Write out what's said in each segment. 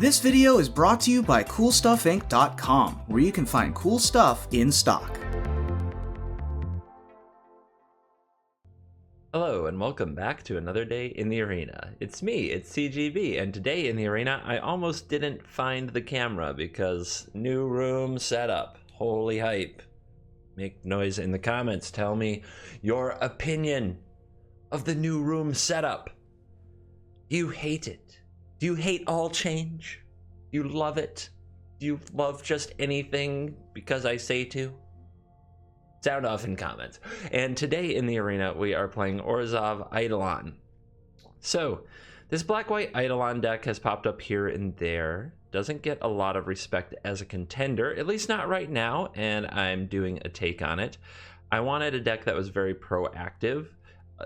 This video is brought to you by CoolStuffInc.com, where you can find cool stuff in stock. Hello and welcome back to another day in the arena. It's me, it's CGB, and today in the arena I almost didn't find the camera because new room setup. Holy hype. Make noise in the comments, tell me your opinion of the new room setup. Do you hate it? Do you hate all change? Do you love it? Do you love just anything because I say to? Sound off in comments. And today in the arena, we are playing Orzhov Eidolon. So, this black-white Eidolon deck has popped up here and there. Doesn't get a lot of respect as a contender, at least not right now, and I'm doing a take on it. I wanted a deck that was very proactive.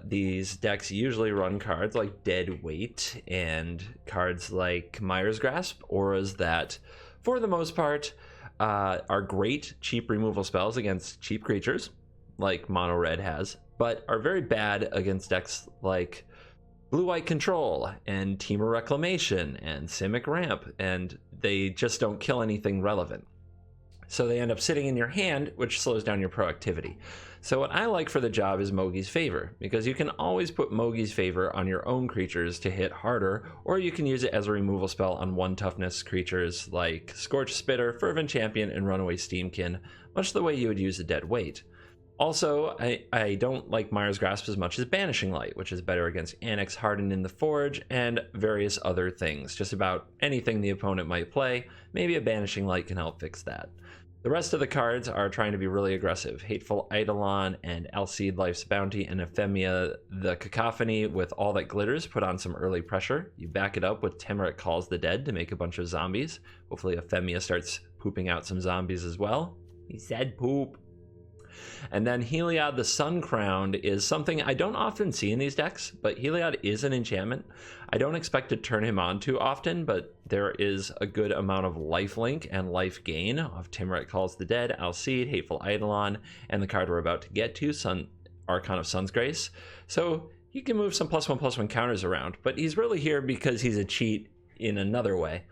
These decks usually run cards like Dead Weight and cards like Mire's Grasp, auras that, for the most part, are great cheap removal spells against cheap creatures, like Mono Red has, but are very bad against decks like Blue-White Control and Temur Reclamation and Simic Ramp, and they just don't kill anything relevant. So they end up sitting in your hand, which slows down your proactivity. So what I like for the job is Mogi's Favor, because you can always put Mogi's Favor on your own creatures to hit harder, or you can use it as a removal spell on 1 toughness creatures like Scorch Spitter, Fervent Champion, and Runaway Steamkin, much the way you would use a Dead Weight. Also, I don't like Mire's Grasp as much as Banishing Light, which is better against Annex Hardened in the Forge and various other things. Just about anything the opponent might play, maybe a Banishing Light can help fix that. The rest of the cards are trying to be really aggressive. Hateful Eidolon and Alcide Life's Bounty and Ephemia the Cacophony with All That Glitters put on some early pressure. You back it up with Temur Calls the Dead to make a bunch of zombies. Hopefully Ephemia starts pooping out some zombies as well. He said poop. And then Heliod the Sun-Crowned is something I don't often see in these decks, but Heliod is an enchantment. I don't expect to turn him on too often, but there is a good amount of lifelink and life gain of Timurite Calls the Dead, Alcide, Hateful Eidolon, and the card we're about to get to, Archon of Sun's Grace. So you can move some +1/+1 counters around, but he's really here because he's a cheat in another way.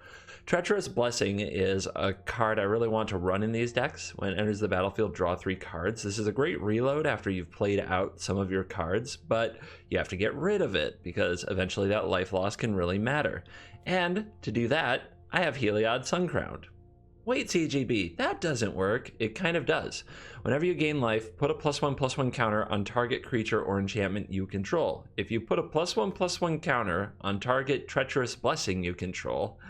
Treacherous Blessing is a card I really want to run in these decks. When it enters the battlefield, draw 3 cards. This is a great reload after you've played out some of your cards, but you have to get rid of it because eventually that life loss can really matter. And to do that, I have Heliod Sun-Crowned. Wait, CGB, that doesn't work. It kind of does. Whenever you gain life, put a +1/+1 counter on target creature or enchantment you control. If you put a +1/+1 counter on target Treacherous Blessing you control,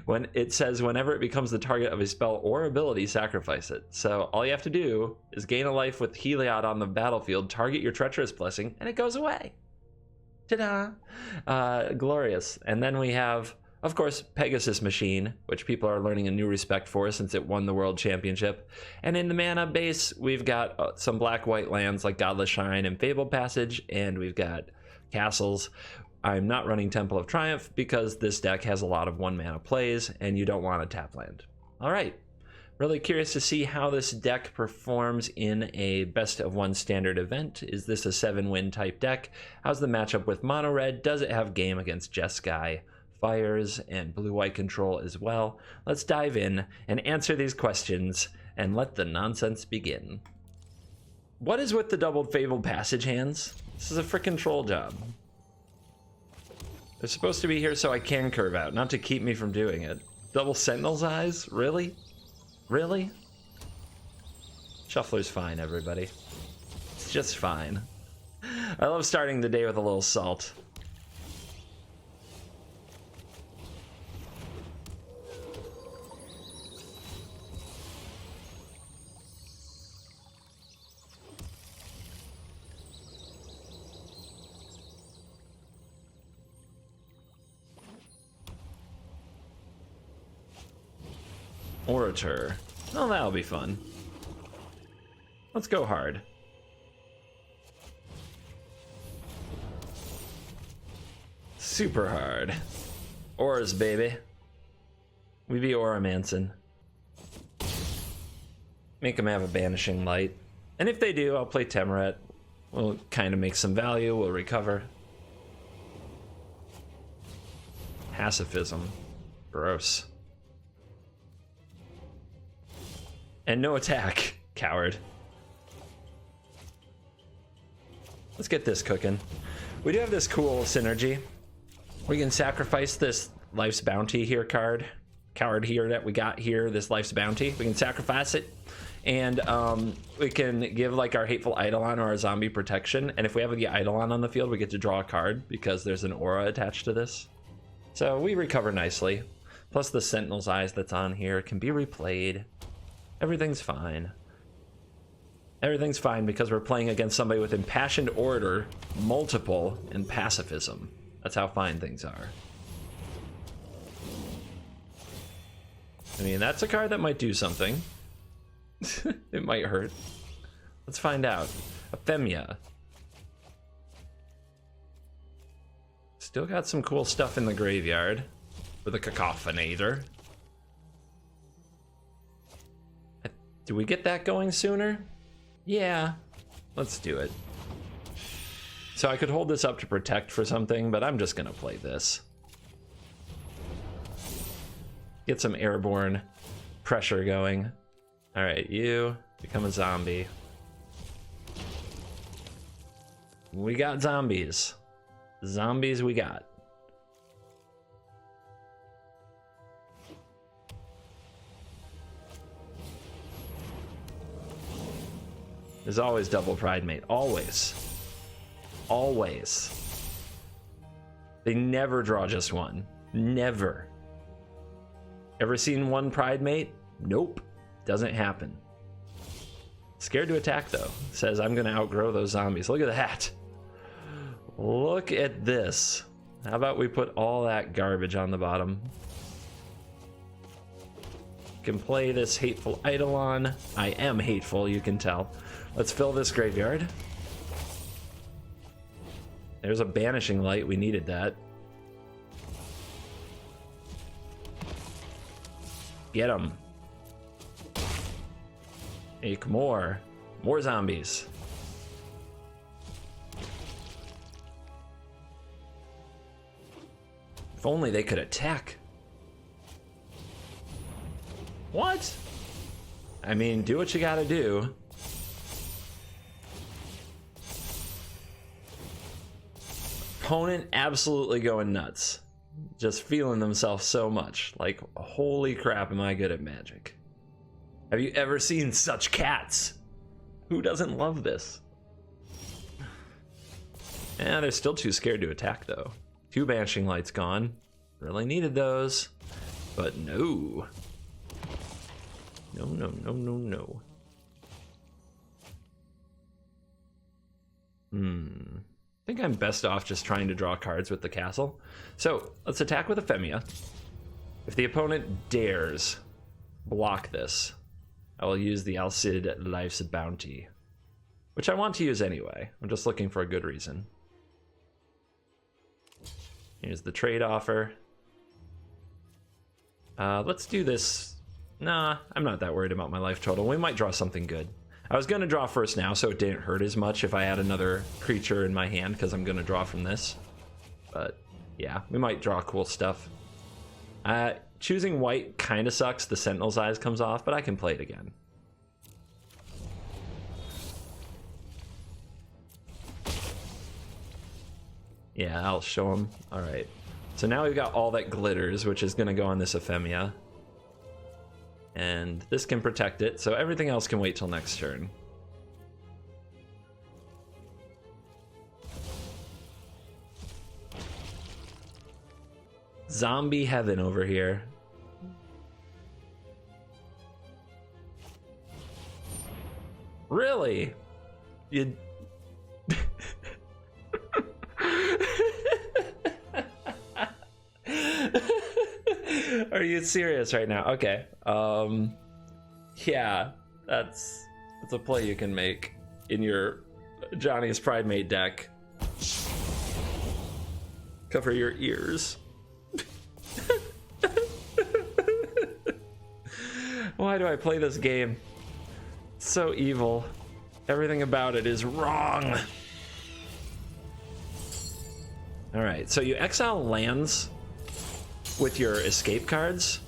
when it says whenever it becomes the target of a spell or ability, sacrifice it. So all you have to do is gain a life with Heliod on the battlefield, target your Treacherous Blessing, and it goes away. Ta-da! Glorious. And then we have, of course, Pegasus Machine, which people are learning a new respect for since it won the World Championship. And in the mana base, we've got some black-white lands like Godless Shrine and Fabled Passage, and we've got castles. I'm not running Temple of Triumph because this deck has a lot of 1-mana plays, and you don't want a tap land. All right, really curious to see how this deck performs in a best-of-1 standard event. Is this a 7-win type deck? How's the matchup with Mono Red? Does it have game against Jeskai, Fires, and Blue-White Control as well? Let's dive in and answer these questions and let the nonsense begin. What is with the doubled Fabled Passage hands? This is a frickin' troll job. They're supposed to be here so I can curve out, not to keep me from doing it. Double Sentinel's Eyes? Really? Really? Shuffler's fine, everybody. It's just fine. I love starting the day with a little salt. Orator. Oh, that'll be fun. Let's go hard. Super hard. Auras, baby. We be Aura Manson. Make them have a Banishing Light. And if they do, I'll play Temuret. We'll kind of make some value, we'll recover. Pacifism. Gross. And no attack, coward. Let's get this cooking. We do have this cool synergy. We can sacrifice this Life's Bounty here card here that we got here, this Life's Bounty. We can sacrifice it, and we can give like our Hateful Eidolon or our Zombie protection, and if we have the Eidolon on the field, we get to draw a card because there's an aura attached to this. So we recover nicely. Plus the Sentinel's Eyes that's on here can be replayed. Everything's fine. Everything's fine because we're playing against somebody with Impassioned Order, Multiple, and Pacifism. That's how fine things are. I mean, that's a card that might do something. It might hurt. Let's find out. Ephemia. Still got some cool stuff in the graveyard with a Cacophonator. Do we get that going sooner? Yeah, let's do it. So I could hold this up to protect for something, but I'm just gonna play this. Get some airborne pressure going. All right, you become a zombie. We got zombies. Zombies we got. There's always double Pride Mate. Always. Always. They never draw just one. Never. Ever seen one Pride Mate? Nope. Doesn't happen. Scared to attack though. Says I'm gonna outgrow those zombies. Look at that. Look at this. How about we put all that garbage on the bottom? Can play this Hateful Eidolon. I am hateful, you can tell. Let's fill this graveyard. There's a Banishing Light. We needed that. Get them. Make more. More zombies. If only they could attack. What? I mean, do what you gotta do. Opponent absolutely going nuts. Just feeling themselves so much. Like, holy crap, am I good at Magic. Have you ever seen such cats? Who doesn't love this? Yeah, they're still too scared to attack, though. 2 Banishing Lights gone. Really needed those. But no. No, no, no, no, no. I think I'm best off just trying to draw cards with the castle. So, let's attack with Ephemia. If the opponent dares block this, I will use the Alcid Life's Bounty, which I want to use anyway. I'm just looking for a good reason. Here's the trade offer. Let's do this. Nah, I'm not that worried about my life total. We might draw something good. I was going to draw first now, so it didn't hurt as much if I had another creature in my hand, because I'm going to draw from this. But, yeah, we might draw cool stuff. Choosing white kind of sucks. The Sentinel's Eyes comes off, but I can play it again. Yeah, I'll show them. All right. So now we've got all that glitters, which is going to go on this Ephemia. And this can protect it, so everything else can wait till next turn. Zombie heaven over here. Really? You... Are you serious right now? Okay. Yeah, that's a play you can make in your Johnny's Pride Mate deck. Cover your ears. Why do I play this game? It's so evil. Everything about it is wrong. All right, so you exile lands with your escape cards,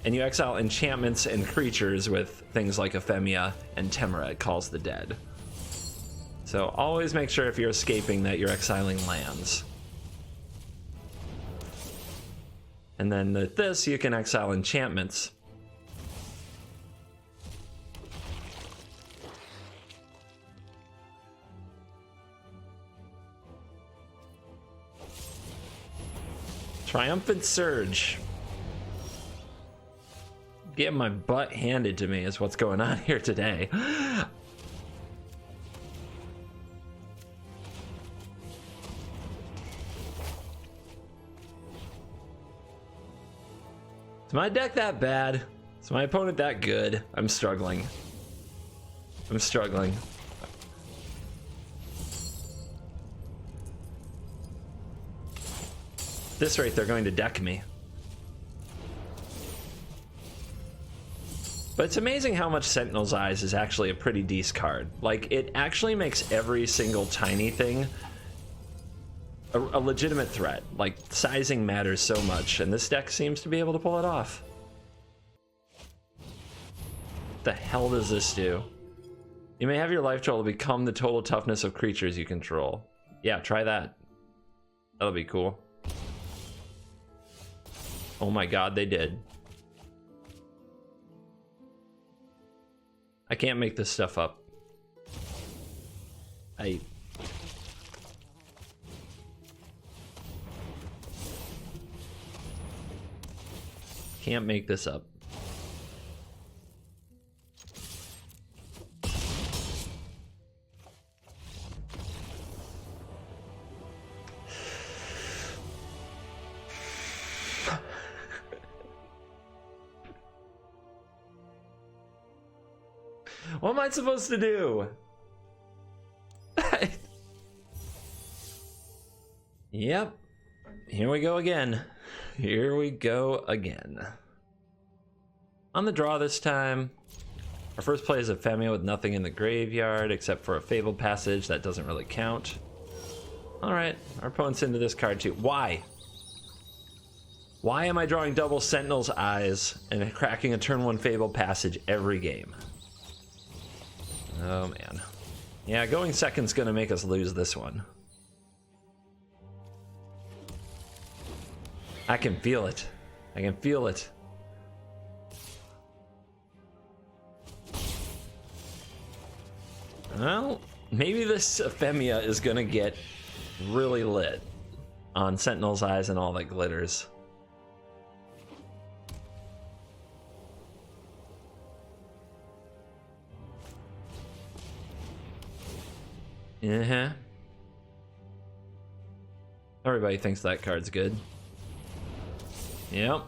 and you exile enchantments and creatures with things like Ephemia and Temerate Calls the Dead. So always make sure if you're escaping that you're exiling lands. And then with this, you can exile enchantments. Triumphant Surge. Getting my butt handed to me is what's going on here today. Is my deck that bad? Is my opponent that good? I'm struggling. I'm struggling. At this rate, they're going to deck me. But it's amazing how much Sentinel's Eyes is actually a pretty decent card. Like, it actually makes every single tiny thing a legitimate threat. Like, sizing matters so much, and this deck seems to be able to pull it off. What the hell does this do? You may have your life total become the total toughness of creatures you control. Yeah, try that. That'll be cool. Oh my god, they did. I can't make this stuff up. I can't make this up. What am I supposed to do? Yep. Here we go again. Here we go again. On the draw this time, our first play is Ephemia with nothing in the graveyard except for a Fabled Passage. That doesn't really count. Alright, our opponent's into this card too. Why? Why am I drawing double Sentinel's Eyes and cracking a turn 1 Fabled Passage every game? Oh man. Yeah, going second's gonna make us lose this one. I can feel it. I can feel it. Well, maybe this Ephemia is gonna get really lit on Sentinel's Eyes and all that glitters. Everybody thinks that card's good. Yep.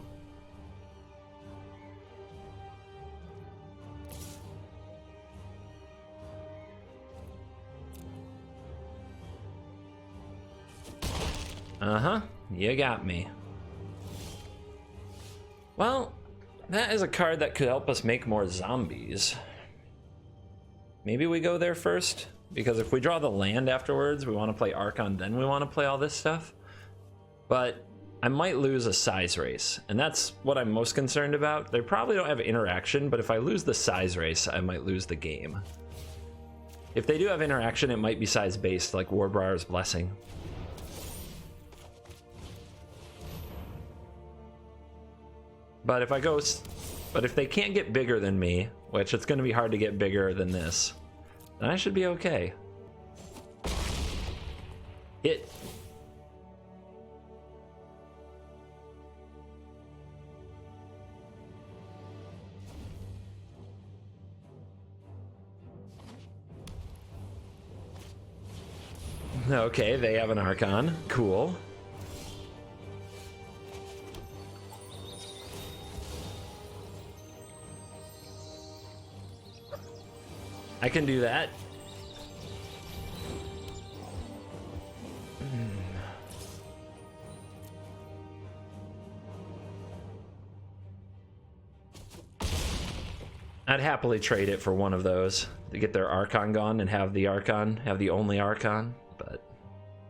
Uh-huh. You got me. Well, that is a card that could help us make more zombies. Maybe we go there first? Because if we draw the land afterwards, we want to play Archon, then we want to play all this stuff. But I might lose a size race, and that's what I'm most concerned about. They probably don't have interaction, but if I lose the size race, I might lose the game. If they do have interaction, it might be size-based, like Warbriar's Blessing. But if they can't get bigger than me, which it's going to be hard to get bigger than this, then I should be okay. Hit. Okay, they have an Archon. Cool. I can do that. I'd happily trade it for one of those to get their Archon gone and have the Archon, have the only Archon, but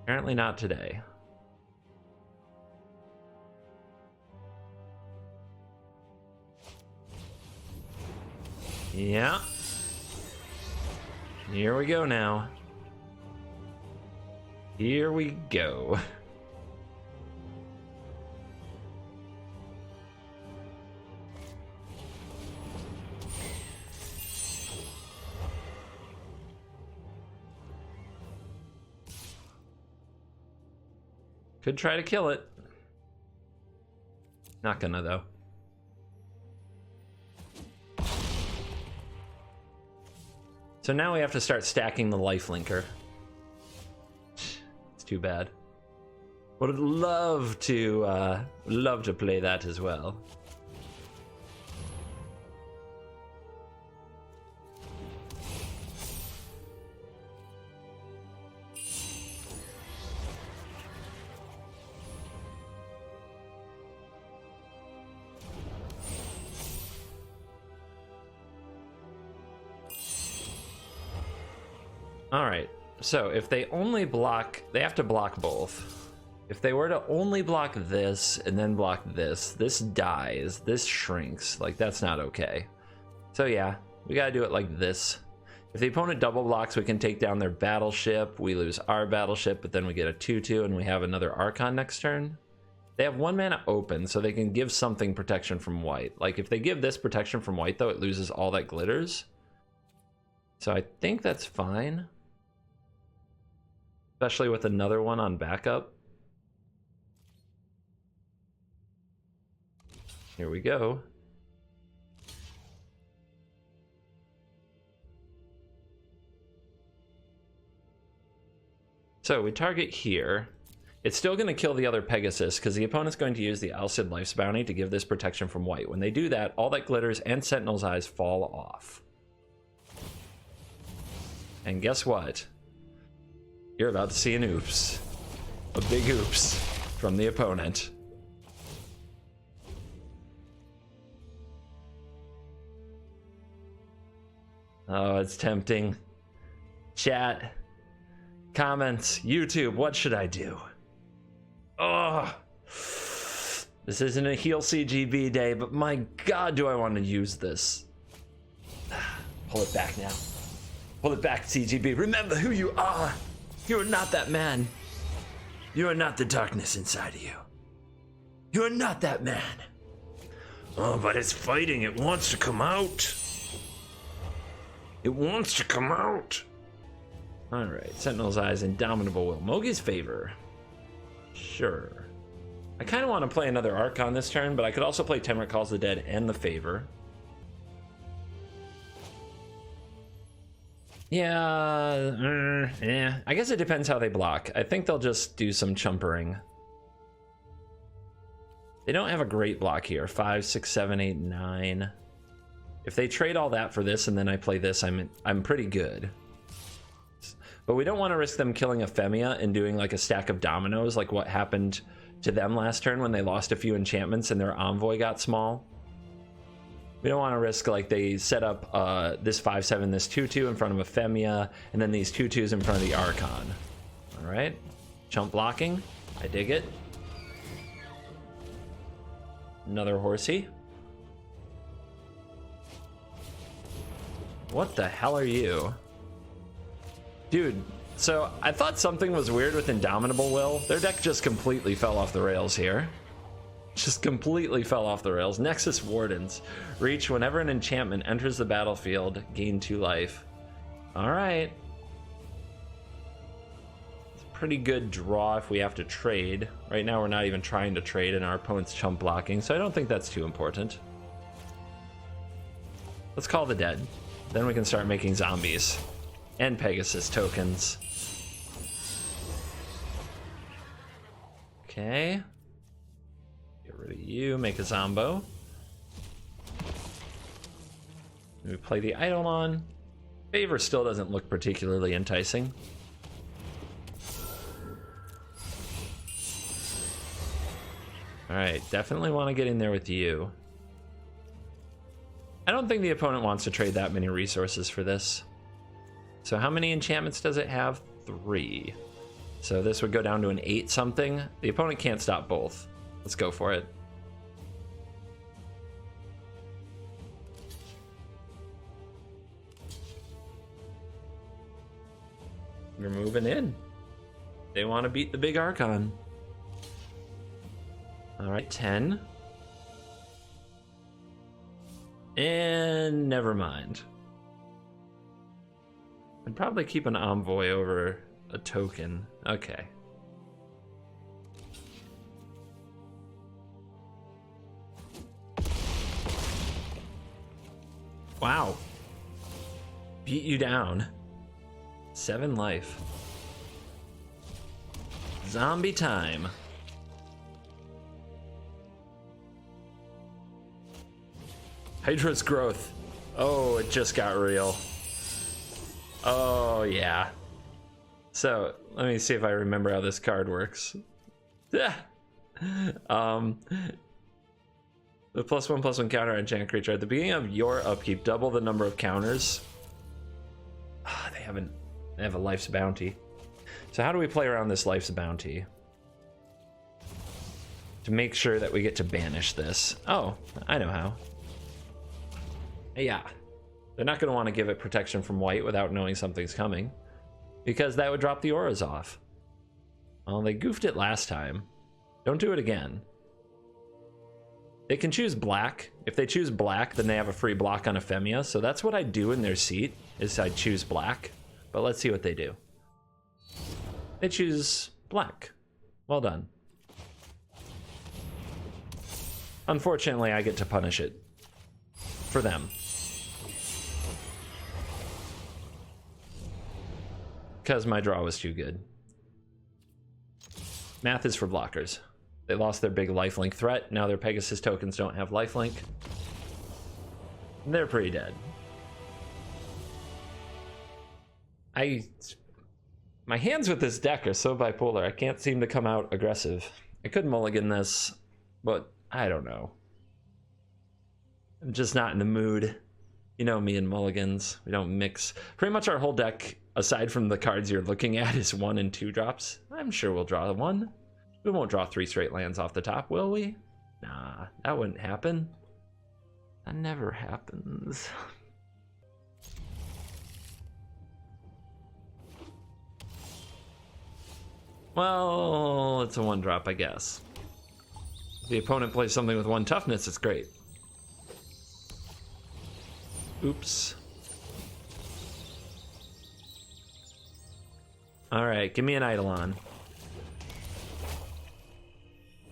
apparently not today. Yeah. Here we go now. Here we go. Could try to kill it. Not gonna, though. So now we have to start stacking the life linker. It's too bad. Would love to play that as well. Alright, so if they only block, they have to block both. If they were to only block this and then block this, this dies, this shrinks. Like, that's not okay. So yeah, we gotta do it like this. If the opponent double blocks, we can take down their battleship, we lose our battleship, but then we get a 2-2 and we have another Archon next turn. They have 1 mana open, so they can give something protection from white. Like, if they give this protection from white, though, it loses all that glitters. So I think that's fine. Especially with another one on backup. Here we go. So we target here. It's still going to kill the other Pegasus because the opponent's going to use the Alcid Life's Bounty to give this protection from white. When they do that, all that glitters and Sentinel's Eyes fall off. And guess what? You're about to see an oops. A big oops from the opponent. Oh, it's tempting. Chat, comments, YouTube, what should I do? Oh, this isn't a heal CGB day, but my God, do I want to use this. Pull it back now. Pull it back, CGB. Remember who you are. You are not that man. You are not the darkness inside of you. You are not that man. Oh, but it's fighting. It wants to come out. It wants to come out. All right, Sentinel's Eyes, Indomitable Will. Mogi's Favor. Sure. I kind of want to play another Archon this turn, but I could also play Temrit Calls the Dead and the Favor. Yeah, yeah. I guess it depends how they block. I think they'll just do some chumpering. They don't have a great block here. 5, 6, 7, 8, 9. If they trade all that for this and then I play this, I'm pretty good. But we don't want to risk them killing Ephemia and doing like a stack of dominoes, like what happened to them last turn when they lost a few enchantments and their envoy got small. We don't want to risk like they set up this 5/7, this 2/2 in front of Ephemia, and then these 2/2s in front of the Archon. All right, chump blocking. I dig it. Another horsey. What the hell are you? Dude, so I thought something was weird with Indomitable Will. Their deck just completely fell off the rails here. Just completely fell off the rails. Nexus Wardens. Reach whenever an enchantment enters the battlefield. Gain 2 life. Alright. It's a pretty good draw if we have to trade. Right now we're not even trying to trade and our opponent's chump blocking, so I don't think that's too important. Let's call the dead. Then we can start making zombies. And Pegasus tokens. Okay. Get rid of you, make a Zombo. We play the Eidolon. Favor still doesn't look particularly enticing. Alright, definitely want to get in there with you. I don't think the opponent wants to trade that many resources for this. So how many enchantments does it have? 3. So this would go down to an 8 something. The opponent can't stop both. Let's go for it. They're moving in. They want to beat the big Archon. All right, 10. And never mind. I'd probably keep an envoy over a token. Okay. Wow. Beat you down. 7 life. Zombie time. Hydra's growth. Oh, it just got real. Oh, yeah. So, let me see if I remember how this card works. The +1/+1 counter on enchant creature. At the beginning of your upkeep, double the number of counters. They have a life's bounty. So how do we play around this life's bounty? To make sure that we get to banish this. Oh, I know how. Yeah. They're not going to want to give it protection from white without knowing something's coming, because that would drop the auras off. Well, they goofed it last time. Don't do it again. They can choose black. If they choose black, then they have a free block on Ephemia, so that's what I do in their seat, is I choose black. But let's see what they do. They choose black. Well done. Unfortunately, I get to punish it. For them. Because my draw was too good. Math is for blockers. They lost their big lifelink threat. Now their Pegasus tokens don't have lifelink. They're pretty dead. My hands with this deck are so bipolar. I can't seem to come out aggressive. I could mulligan this, but I don't know. I'm just not in the mood. You know me and mulligans. We don't mix. Pretty much our whole deck, aside from the cards you're looking at, is 1 and 2 drops. I'm sure we'll draw 1. We won't draw 3 straight lands off the top, will we? Nah, that wouldn't happen. That never happens. Well, it's a 1 drop, I guess. If the opponent plays something with 1 toughness, it's great. Oops. Alright, give me an Eidolon.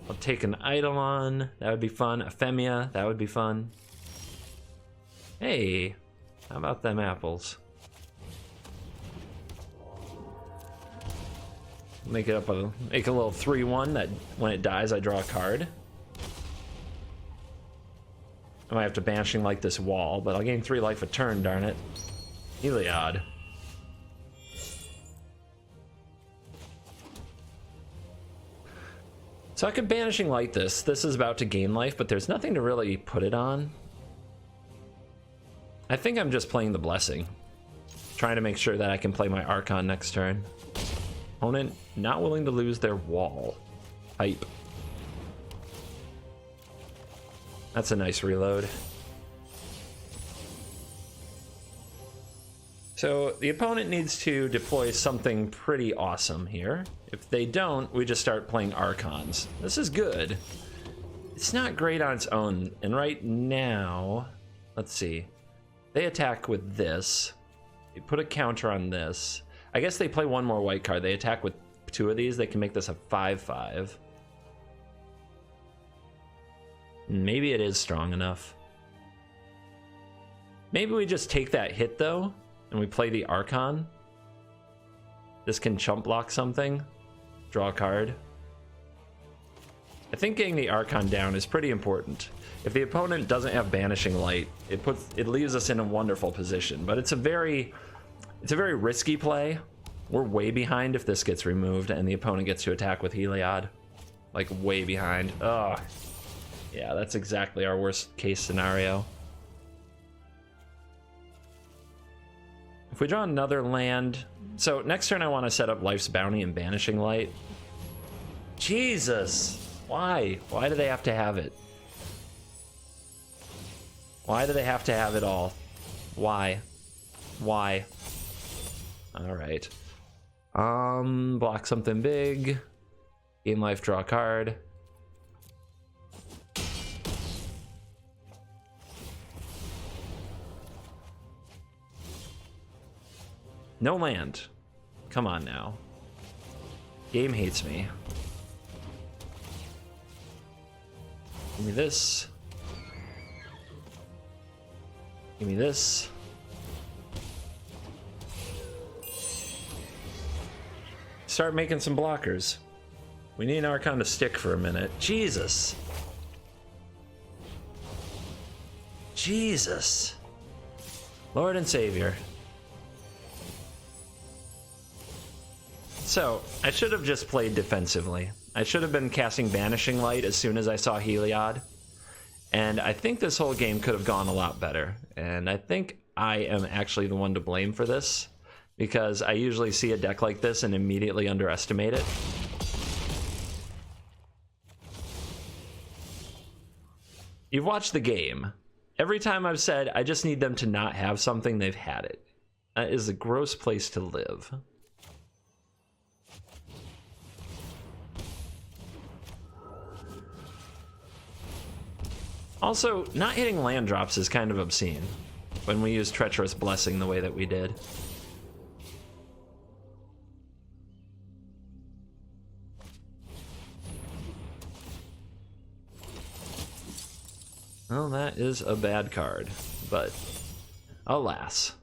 I'll take an Eidolon. That would be fun. Ephemia, that would be fun. Hey, how about them apples? Make a little 3/1 that when it dies I draw a card. I might have to Banishing Light this wall, but I'll gain 3 life a turn, darn it. Heliod. So I could Banishing Light this. This is about to gain life, but there's nothing to really put it on. I think I'm just playing the Blessing. Trying to make sure that I can play my Archon next turn. Opponent not willing to lose their wall. Hype. That's a nice reload. So the opponent needs to deploy something pretty awesome here. If they don't, we just start playing Archons. This is good. It's not great on its own. And right now, let's see. They attack with this. They put a counter on this. I guess they play 1 more white card. They attack with 2 of these. They can make this a 5/5. Maybe it is strong enough. Maybe we just take that hit though, and we play the Archon. This can chump block something. Draw a card. I think getting the Archon down is pretty important. If the opponent doesn't have Banishing Light, it leaves us in a wonderful position. But it's a very risky play. We're way behind if this gets removed and the opponent gets to attack with Heliod. Like way behind. Ugh. Yeah, that's exactly our worst case scenario. If we draw another land... So next turn I want to set up Life's Bounty and Banishing Light. Jesus! Why? Why do they have to have it? Why do they have to have it all? Why? Why? Alright. Block something big. Game life, draw a card. No land. Come on now. Game hates me. Give me this. Give me this. Start making some blockers. We need an Archon to stick for a minute. Jesus. Jesus. Lord and Savior. So, I should have just played defensively. I should have been casting Banishing Light as soon as I saw Heliod. And I think this whole game could have gone a lot better. And I think I am actually the one to blame for this, because I usually see a deck like this and immediately underestimate it. You've watched the game. Every time I've said, I just need them to not have something, they've had it. That is a gross place to live. Also, not hitting land drops is kind of obscene when we use Treacherous Blessing the way that we did. Well, that is a bad card, but alas,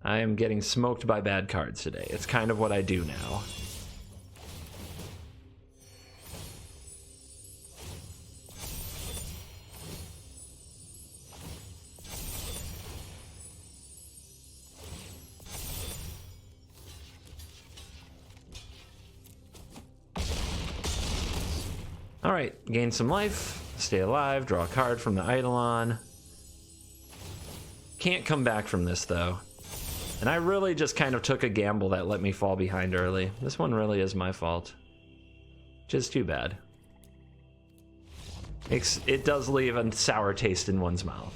I am getting smoked by bad cards today. It's kind of what I do now. Alright, gain some life, stay alive, draw a card from the Eidolon. Can't come back from this though. And I really just kind of took a gamble that let me fall behind early. This one really is my fault. Which is too bad. It does leave a sour taste in one's mouth.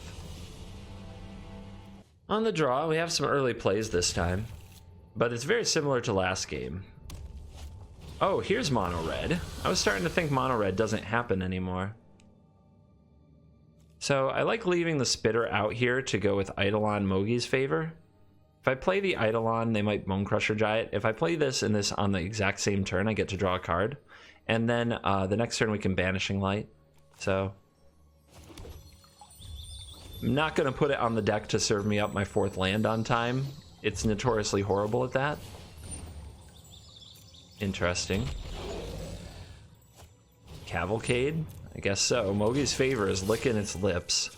On the draw, we have some early plays this time, but it's very similar to last game. Oh, here's mono red. I was starting to think mono red doesn't happen anymore. So I like leaving the Spitter out here to go with Eidolon Mogi's favor. If I play the Eidolon, they might Bone Crusher Giant. If I play this and this on the exact same turn, I get to draw a card. And then the next turn we can Banishing Light. So I'm not going to put it on the deck to serve me up my 4th land on time. It's notoriously horrible at that. Interesting. Cavalcade? I guess so. Mogi's favor is licking its lips.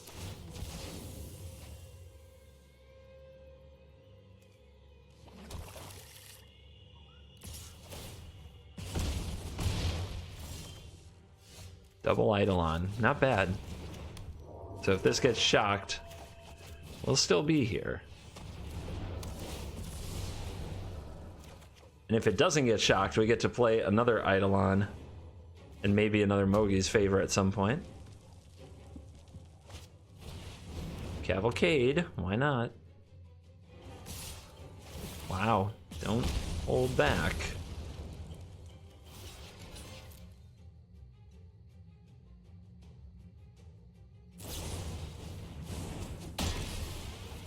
Double Eidolon. Not bad. So if this gets shocked, we'll still be here. And if it doesn't get shocked, we get to play another Eidolon and maybe another Mogi's favor at some point. Cavalcade, why not? Wow, don't hold back.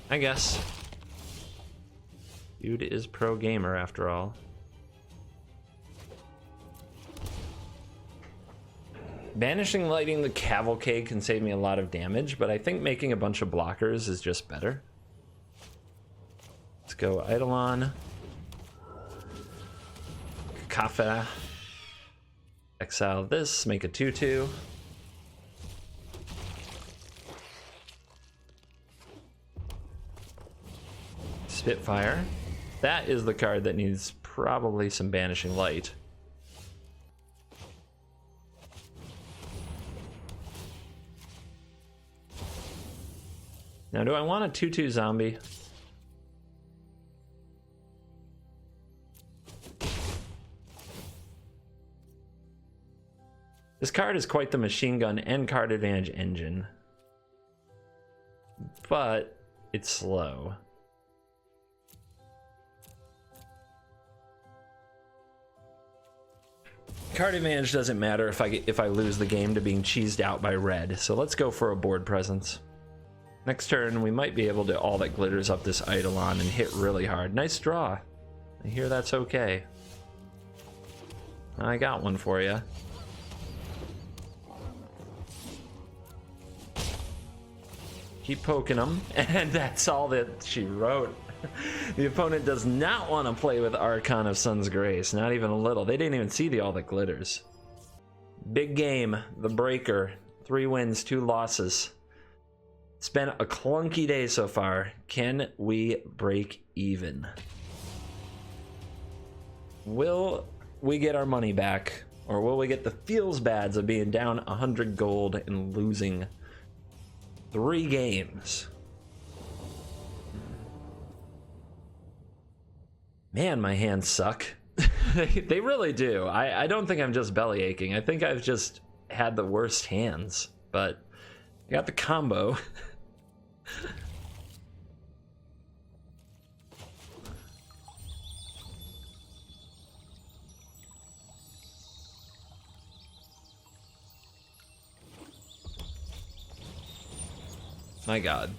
I guess. Dude is pro gamer after all. Banishing Lighting the Cavalcade can save me a lot of damage, but I think making a bunch of blockers is just better. Let's go Eidolon. Cafe. Exile this, make a 2/2. Spitfire. That is the card that needs probably some Banishing Light. Now, do I want a 2/2 zombie? This card is quite the machine gun and card advantage engine, but it's slow. Card advantage doesn't matter if I lose the game to being cheesed out by red. So let's go for a board presence. Next turn, we might be able to all that glitters up this Eidolon and hit really hard. Nice draw. I hear that's okay. I got one for you. Keep poking them, and that's all that she wrote. The opponent does not want to play with Archon of Sun's Grace, not even a little. They didn't even see the all that glitters. Big game, the breaker. 3 wins, 2 losses. It's been a clunky day so far. Can we break even? Will we get our money back, or will we get the feels bads of being down 100 gold and losing 3 games? Man, my hands suck. They really do. I don't think I'm just belly aching. I think I've just had the worst hands, but I got the combo. My god.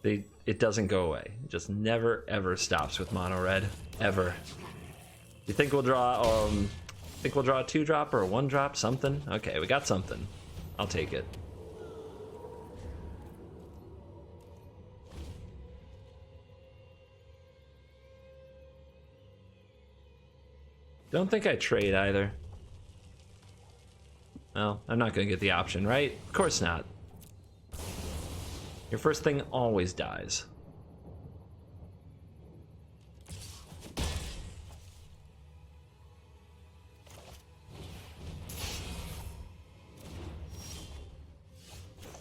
It doesn't go away. It just never ever stops with mono red. Ever. You think we'll draw a 2-drop or a 1-drop? Something? Okay, we got something. I'll take it. Don't think I trade either. Well, I'm not gonna get the option, right? Of course not. Your first thing always dies.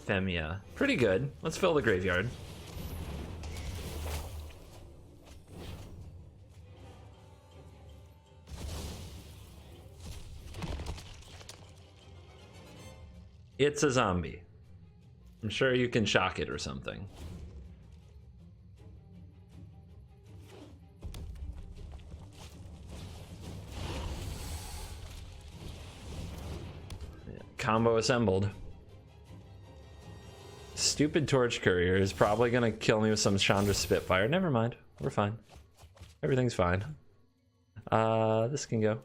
Femia. Pretty good. Let's fill the graveyard. It's a zombie. I'm sure you can shock it or something. Combo assembled. Stupid Torch Courier is probably gonna kill me with some Chandra Spitfire. Never mind. We're fine. Everything's fine. This can go.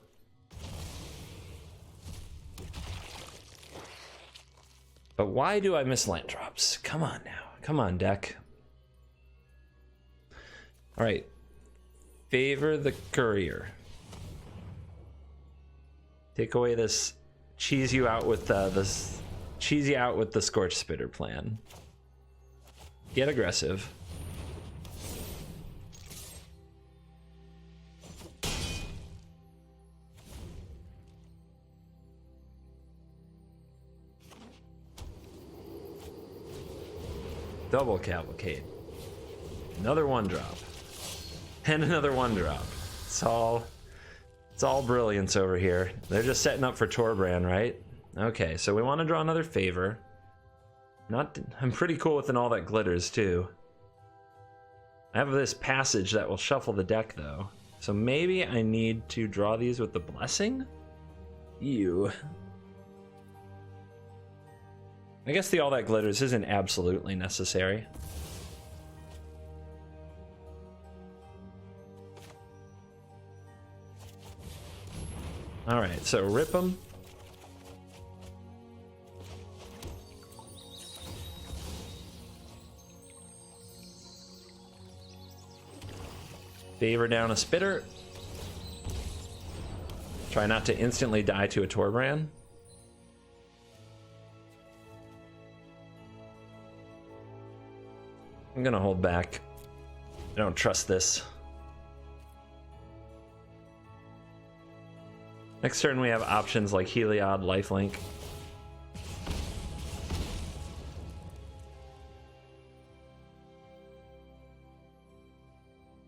But why do I miss land drops? Come on now. Come on, deck. Alright. Favor the Courier. Take away this cheese you out with the Scorch Spitter plan. Get aggressive. Double Cavalcade. Another 1-drop. And another 1-drop. It's all brilliance over here. They're just setting up for Torbrand, right? Okay, so we want to draw another favor. I'm pretty cool with all that glitters too. I have this passage that will shuffle the deck though. So maybe I need to draw these with the blessing? Ew. I guess the all that glitters isn't absolutely necessary. Alright, so rip them. Favor down a Spitter. Try not to instantly die to a Torbrand. I'm gonna hold back. I don't trust this. Next turn we have options like Heliod, Lifelink.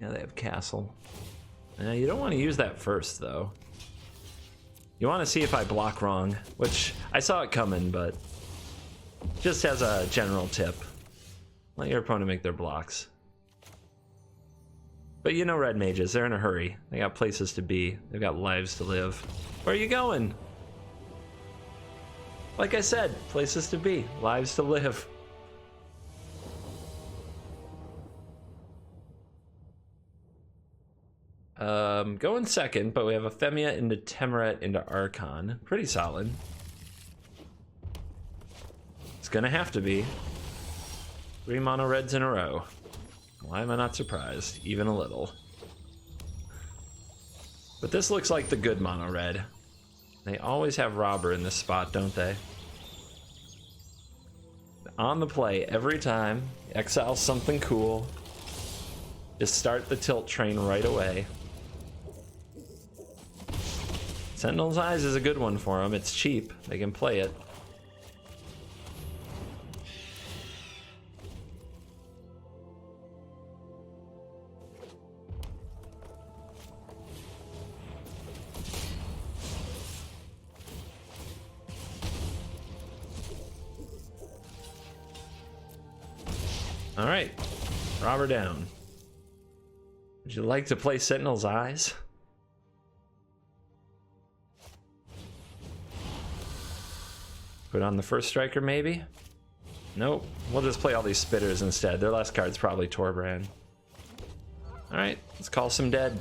Yeah, they have Castle. You don't want to use that first though. You want to see if I block wrong, which I saw it coming, but just as a general tip. Let your opponent make their blocks. But you know red mages, they're in a hurry. They got places to be. They've got lives to live. Where are you going? Like I said, places to be, lives to live. Going second, but we have Ephemia into Temerit into Archon. Pretty solid. It's gonna have to be. 3 mono reds in a row. Why am I not surprised? Even a little. But this looks like the good mono red. They always have Robber in this spot, don't they? On the play every time. Exile something cool. Just start the tilt train right away. Sentinel's Eyes is a good one for them. It's cheap. They can play it. All right, Robber down. Would you like to play Sentinel's Eyes? Put on the first striker, maybe? Nope. We'll just play all these spitters instead. Their last card's probably Torbrand. Alright, let's call some dead.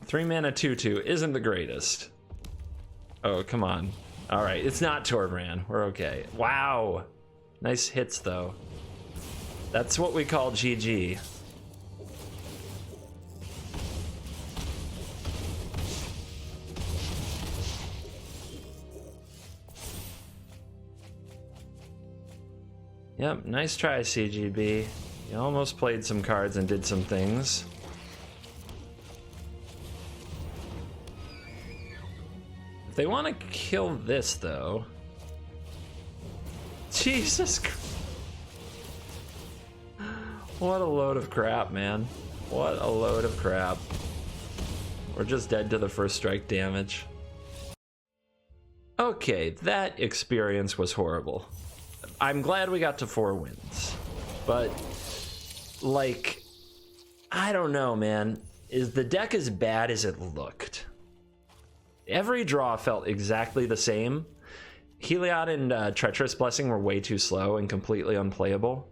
Three mana 2/2 isn't the greatest. Oh, come on. Alright, it's not Torbrand. We're okay. Wow! Nice hits, though. That's what we call GG. Yep, nice try, CGB. You almost played some cards and did some things. If they want to kill this, though... Jesus Christ. What a load of crap, man. What a load of crap. We're just dead to the first strike damage. Okay, that experience was horrible. I'm glad we got to 4 wins. But, like, I don't know, man. Is the deck as bad as it looked? Every draw felt exactly the same. Heliod and Treacherous Blessing were way too slow and completely unplayable.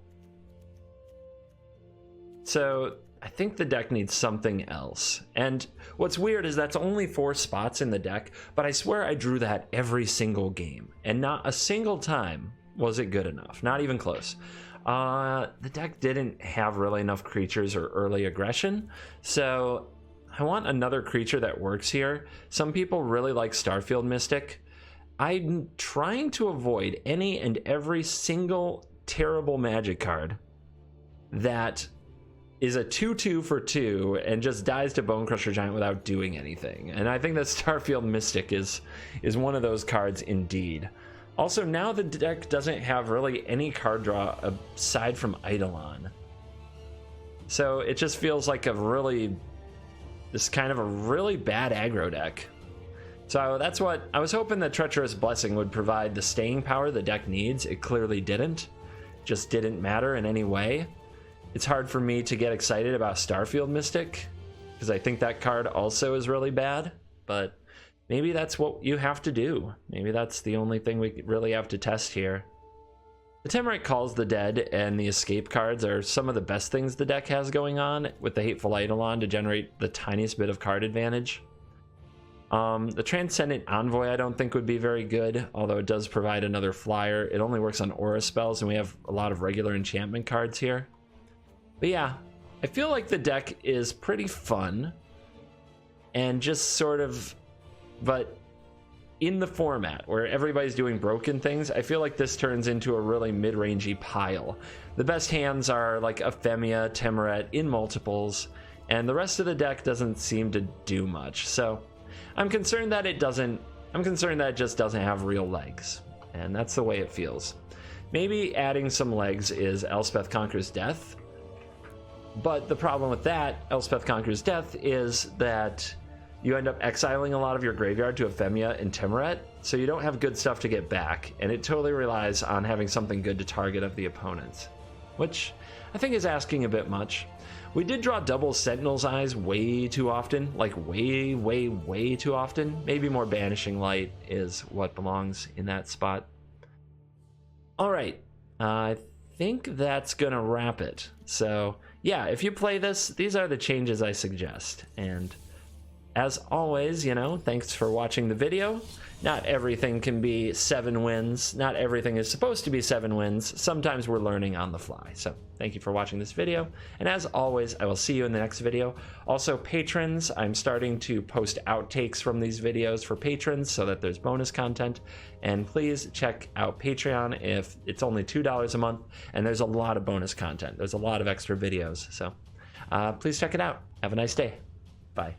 So I think the deck needs something else. And what's weird is that's only 4 spots in the deck, but I swear I drew that every single game. And not a single time was it good enough. Not even close. The deck didn't have really enough creatures or early aggression. So I want another creature that works here. Some people really like Starfield Mystic. I'm trying to avoid any and every single terrible Magic card that is a 2/2 for 2 and just dies to Bonecrusher Giant without doing anything. And I think that Starfield Mystic is one of those cards indeed. Also, now the deck doesn't have really any card draw aside from Eidolon. So it just feels like this kind of a really bad aggro deck. So that's what I was hoping that Treacherous Blessing would provide the staying power the deck needs. It clearly didn't. Just didn't matter in any way. It's hard for me to get excited about Starfield Mystic because I think that card also is really bad, but maybe that's what you have to do. Maybe that's the only thing we really have to test here. The Temerit Calls the Dead and the Escape cards are some of the best things the deck has going on, with the Hateful Eidolon to generate the tiniest bit of card advantage. The Transcendent Envoy I don't think would be very good, although it does provide another flyer. It only works on aura spells, and we have a lot of regular enchantment cards here. But yeah, I feel like the deck is pretty fun, and just sort of, but in the format where everybody's doing broken things, I feel like this turns into a really mid-rangey pile. The best hands are like Ephemia, Temerit in multiples, and the rest of the deck doesn't seem to do much. So I'm concerned that it just doesn't have real legs, and that's the way it feels. Maybe adding some legs is Elspeth Conquers Death, but the problem with that, Elspeth Conquers Death, is that you end up exiling a lot of your graveyard to Ephemia and Temerit, so you don't have good stuff to get back, and it totally relies on having something good to target of the opponents, which I think is asking a bit much. We did draw double Sentinel's Eyes way too often, like way too often. Maybe more Banishing Light is what belongs in that spot. All right, I think that's gonna wrap it. So yeah, if you play this, these are the changes I suggest. And as always, you know, thanks for watching the video. Not everything can be 7 wins. Not everything is supposed to be 7 wins. Sometimes we're learning on the fly. So thank you for watching this video. And as always, I will see you in the next video. Also, patrons, I'm starting to post outtakes from these videos for patrons so that there's bonus content. And please check out Patreon if it's only $2 a month. And there's a lot of bonus content. There's a lot of extra videos. So please check it out. Have a nice day. Bye.